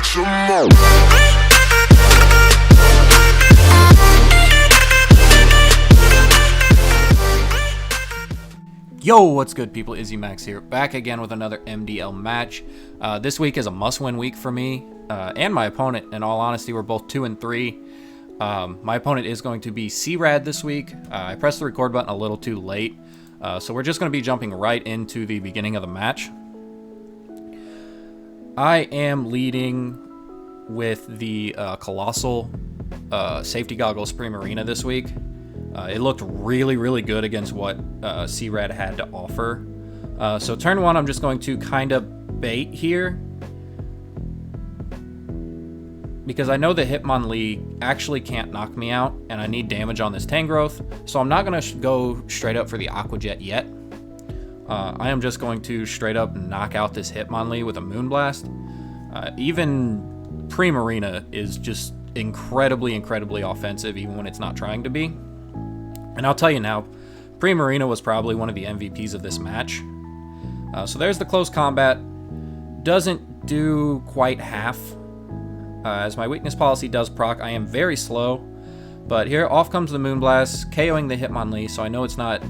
some more. Yo, what's good, people? Izzy Max here, back again with another MDL match. This week is a must-win week for me and my opponent. In all honesty, we're both 2 and 3. My opponent is going to be C-Rad this week. I pressed the record button a little too late, so we're just going to be jumping right into the beginning of the match. I am leading with the Colossal Safety Goggles Supreme Arena this week. It looked really good against what C-Rad had to offer. So turn 1, I'm just going to kind of bait here, because I know the Hitmonlee actually can't knock me out, and I need damage on this Tangrowth, so I'm not going to go straight up for the Aqua Jet yet. I am just going to straight up knock out this Hitmonlee with a Moonblast. Even Primarina is just incredibly offensive, even when it's not trying to be. And I'll tell you now, Primarina was probably one of the MVPs of this match. So there's the close combat. Doesn't do quite half. As my weakness policy does proc, I am very slow. But here, off comes the Moonblast, KOing the Hitmonlee, so I know it's not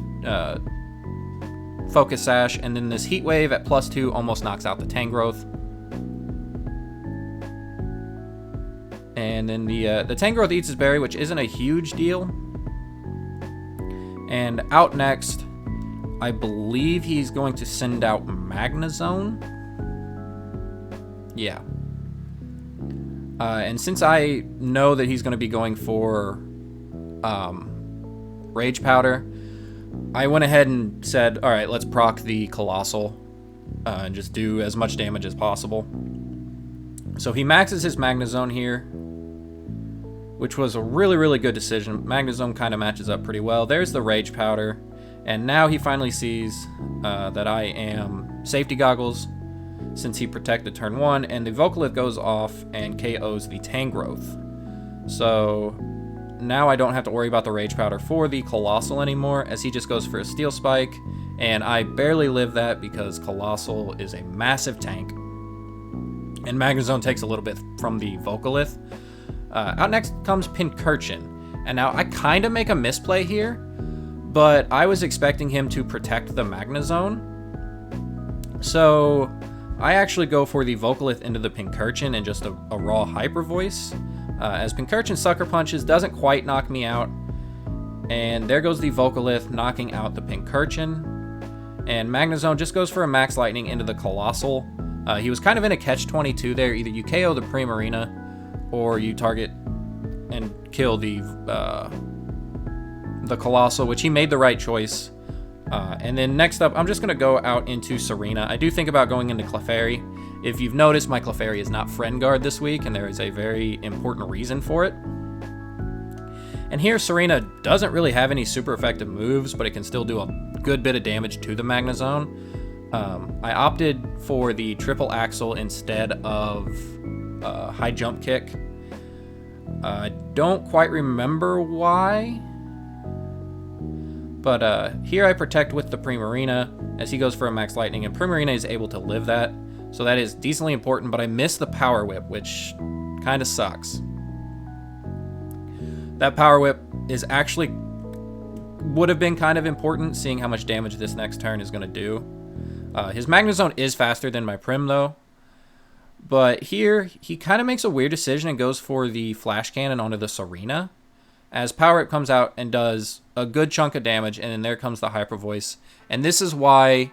Focus Sash. And then this Heat Wave at +2 almost knocks out the Tangrowth. And then the Tangrowth eats his berry, which isn't a huge deal. And out next, I believe he's going to send out Magnezone. Yeah. And since I know that he's going to be going for Rage Powder, I went ahead and said, alright, let's proc the Colossal and just do as much damage as possible. So he maxes his Magnezone here, which was a really good decision. Magnezone kind of matches up pretty well. There's the Rage Powder, and now he finally sees that I am Safety Goggles, since he protected turn 1, and the Vocalith goes off and KOs the Tangrowth. So now I don't have to worry about the Rage Powder for the Colossal anymore, as he just goes for a Steel Spike, and I barely live that because Colossal is a massive tank, and Magnezone takes a little bit from the Vocalith. Out next comes Pincurchin, and now I kind of make a misplay here, but I was expecting him to protect the Magnezone, so I actually go for the Vocalith into the Pincurchin and just a raw Hyper Voice, as Pincurchin Sucker Punches doesn't quite knock me out, and there goes the Vocalith knocking out the Pincurchin, and Magnezone just goes for a Max Lightning into the Colossal. He was kind of in a catch-22 there. Either you KO the Primarina, or you target and kill the Colossal, which he made the right choice. And then next up, I'm just going to go out into Serena. I do think about going into Clefairy. If you've noticed, my Clefairy is not Friend Guard this week, and there is a very important reason for it. And here, Serena doesn't really have any super effective moves, but it can still do a good bit of damage to the Magnezone. I opted for the Triple Axle instead of High Jump Kick. I don't quite remember why, but here I protect with the Primarina as he goes for a Max Lightning, and Primarina is able to live that, so that is decently important, but I miss the Power Whip, which kind of sucks. That Power Whip is actually would have been kind of important, seeing how much damage this next turn is going to do. His Magnezone is faster than my Prim, though. But here, he kind of makes a weird decision and goes for the Flash Cannon onto the Serena, as Power Whip comes out and does a good chunk of damage, and then there comes the Hyper Voice. And this is why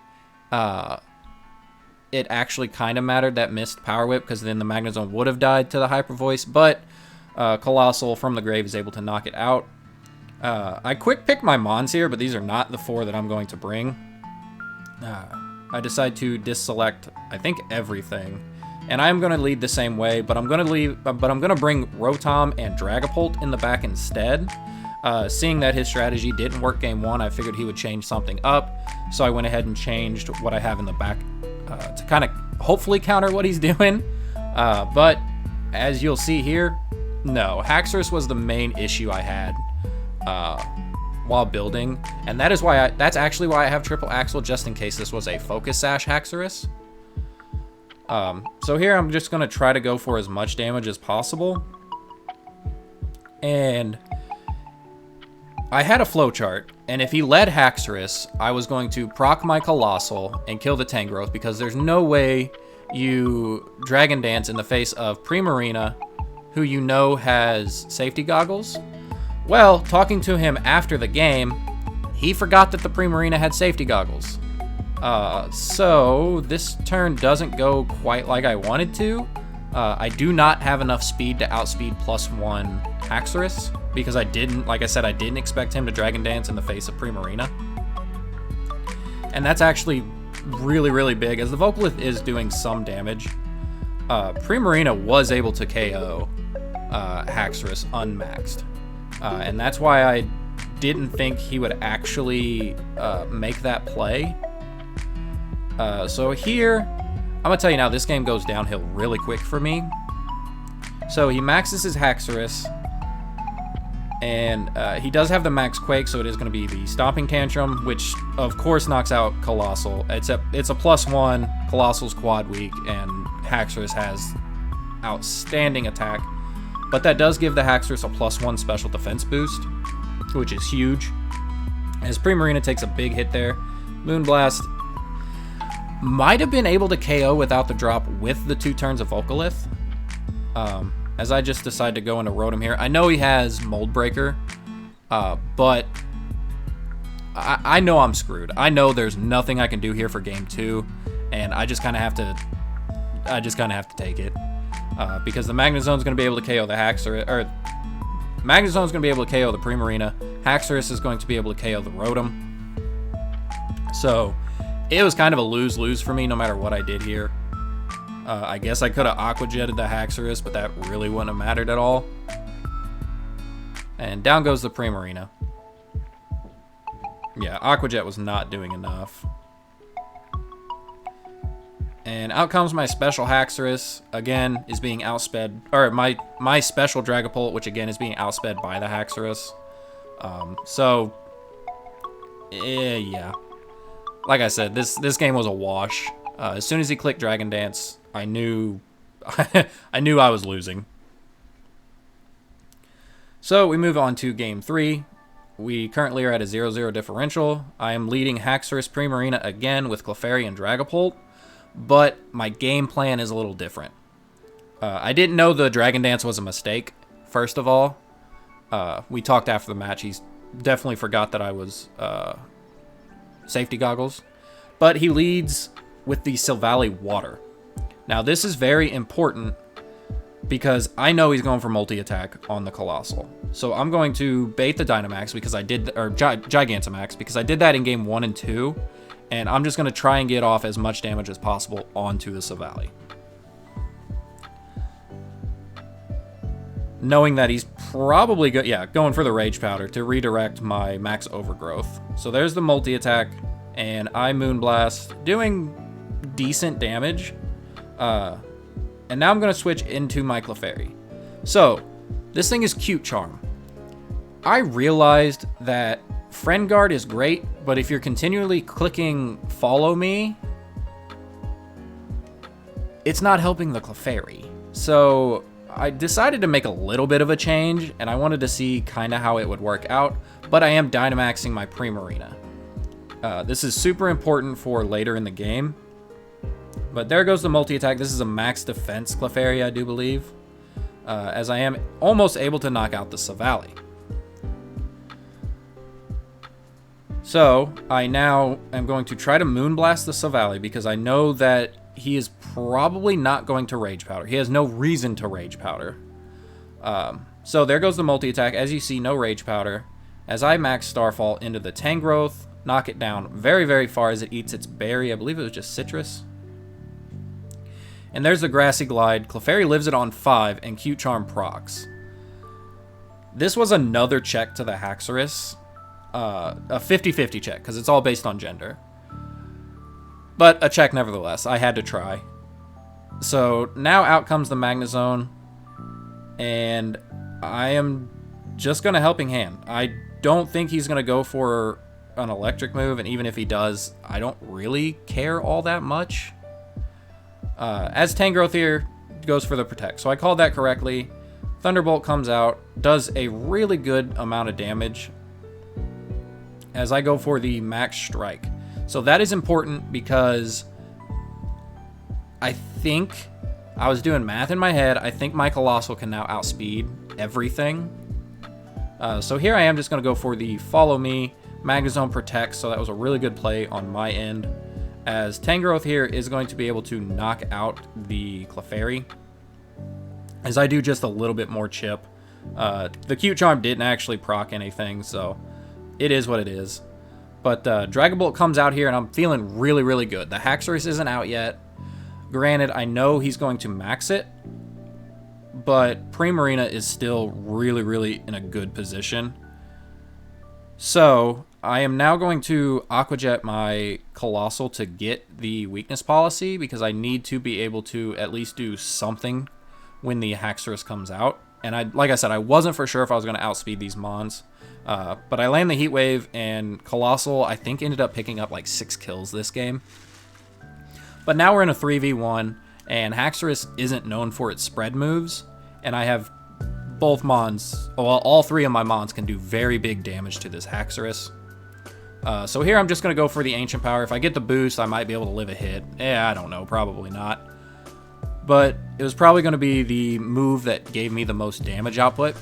it actually kind of mattered, that missed Power Whip, because then the Magnezone would have died to the Hyper Voice, but Colossal from the grave is able to knock it out. I quick pick my Mons here, but these are not the 4 that I'm going to bring. I decide to disselect, I think, everything. And I'm going to lead the same way, but I'm going to bring Rotom and Dragapult in the back instead. Seeing that his strategy didn't work game 1, I figured he would change something up. So I went ahead and changed what I have in the back to kind of hopefully counter what he's doing. But as you'll see here, no, Haxorus was the main issue I had while building, and that is why that's actually why I have Triple Axle, just in case this was a Focus Sash Haxorus. So here I'm just going to try to go for as much damage as possible. And I had a flowchart, and if he led Haxorus, I was going to proc my Colossal and kill the Tangrowth, because there's no way you Dragon Dance in the face of Primarina, who you know has safety goggles. Well, talking to him after the game, he forgot that the Primarina had safety goggles. So this turn doesn't go quite like I wanted to. I do not have enough speed to outspeed +1 Haxorus, because I didn't, like I said, I didn't expect him to Dragon Dance in the face of Primarina. And that's actually really, really big, as the Vocalith is doing some damage. Primarina was able to KO Haxorus unmaxed. And that's why I didn't think he would actually make that play. So here, I'm going to tell you now, this game goes downhill really quick for me. So he maxes his Haxorus, and he does have the max Quake, so it is going to be the Stomping Tantrum, which of course knocks out Colossal. It's a +1, Colossal's quad weak, and Haxorus has outstanding attack. But that does give the Haxorus a +1 special defense boost, which is huge, as Primarina takes a big hit there. Moonblast might have been able to KO without the drop with the 2 turns of Vocalith. As I just decide to go into Rotom here. I know he has Mold Breaker, but I know I'm screwed. I know there's nothing I can do here for game 2, and I just kind of have to take it. Because the Magnezone's going to be able to KO the Haxorus, or Magnezone's going to be able to KO the Primarina. Haxorus is going to be able to KO the Rotom. So it was kind of a lose-lose for me no matter what I did here. I guess I could have Aqua Jetted the Haxorus, but that really wouldn't have mattered at all. And down goes the Primarina. Yeah, Aqua Jet was not doing enough. And out comes my special Haxorus, again, is being outsped, or my special Dragapult, which again is being outsped by the Haxorus. Yeah. Like I said, this game was a wash. As soon as he clicked Dragon Dance, I knew I was losing. So we move on to game 3. We currently are at a 0-0 differential. I am leading Haxorus Primarina again with Clefairy and Dragapult, but my game plan is a little different. I didn't know the Dragon Dance was a mistake, first of all. We talked after the match. He's definitely forgot that I was safety goggles. But he leads with the Silvally Water. Now this is very important because I know he's going for multi-attack on the Colossal. So I'm going to bait the Dynamax because I did, or Gigantamax, because I did that in game 1 and 2. And I'm just going to try and get off as much damage as possible onto the Silvally. Knowing that he's probably going for the Rage Powder to redirect my max Overgrowth. So there's the multi-attack, and I Moonblast, doing decent damage. And now I'm going to switch into my Clefairy. So, this thing is Cute Charm. I realized that Friend Guard is great, but if you're continually clicking Follow Me, it's not helping the Clefairy. So I decided to make a little bit of a change, and I wanted to see kind of how it would work out, but I am Dynamaxing my Primarina. This is super important for later in the game. But there goes the multi-attack. This is a max defense Clefairy, I do believe, as I am almost able to knock out the Silvally. So I now am going to try to Moonblast the Silvally because I know that he is probably not going to Rage Powder. He has no reason to Rage Powder. So there goes the multi-attack. As you see, no Rage Powder. As I max Starfall into the Tangrowth, knock it down very, very far as it eats its berry. I believe it was just citrus. And there's the Grassy Glide. Clefairy lives it on 5, and Cute Charm procs. This was another check to the Haxorus. A 50-50 check, because it's all based on gender. But a check nevertheless. I had to try. So now out comes the Magnezone. And I am just going to Helping Hand. I don't think he's going to go for an electric move, and even if he does, I don't really care all that much. As Tangrowth here goes for the Protect. So I called that correctly. Thunderbolt comes out, does a really good amount of damage as I go for the Max Strike. So that is important because I think, I was doing math in my head, I think my Colossal can now outspeed everything. So here I am just going to go for the Follow Me, Magnezone Protect, so that was a really good play on my end, as Tangrowth here is going to be able to knock out the Clefairy, as I do just a little bit more chip. The Cute Charm didn't actually proc anything, so it is what it is. But Dragon Bolt comes out here, and I'm feeling really, really good. The Haxorus isn't out yet. Granted, I know he's going to max it, but Primarina is still really, really in a good position. So I am now going to Aqua Jet my Colossal to get the weakness policy, because I need to be able to at least do something when the Haxorus comes out. And like I said, I wasn't for sure if I was going to outspeed these Mons. But I land the Heat Wave, and Colossal, I think, ended up picking up like 6 kills this game. But now we're in a 3v1, and Haxorus isn't known for its spread moves. And I have both Mons, well, all 3 of my Mons can do very big damage to this Haxorus. So here I'm just going to go for the Ancient Power. If I get the boost, I might be able to live a hit. I don't know, probably not. But it was probably going to be the move that gave me the most damage output.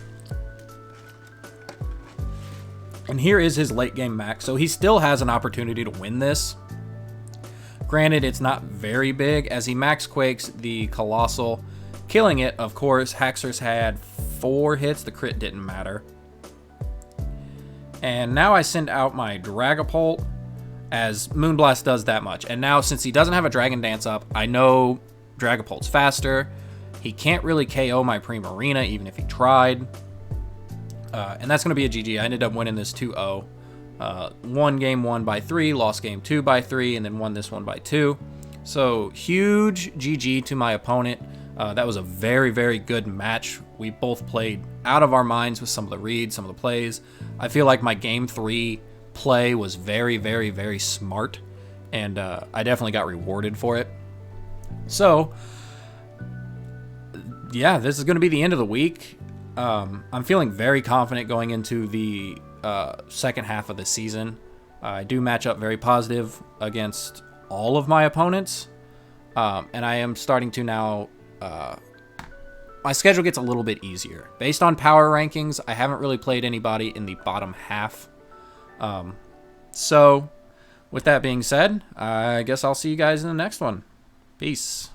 And here is his late game max. So he still has an opportunity to win this. Granted, it's not very big, as he max quakes the Colossal, killing it. Of course, Haxorus had 4 hits. The crit didn't matter. And now I send out my Dragapult, as Moonblast does that much. And now, since he doesn't have a Dragon Dance up, I know Dragapult's faster. He can't really KO my Primarina, even if he tried. And that's going to be a GG. I ended up winning this 2-0. Won game 1 by 3, lost game 2 by 3, and then won this one by 2. So, huge GG to my opponent. That was a very, very good match. We both played out of our minds with some of the reads, some of the plays. I feel like my game 3 play was very, very, very smart, and I definitely got rewarded for it. So, yeah, this is going to be the end of the week. I'm feeling very confident going into the second half of the season. I do match up very positive against all of my opponents, and I am starting to now... my schedule gets a little bit easier. Based on power rankings, I haven't really played anybody in the bottom half. So, with that being said, I guess I'll see you guys in the next one. Peace.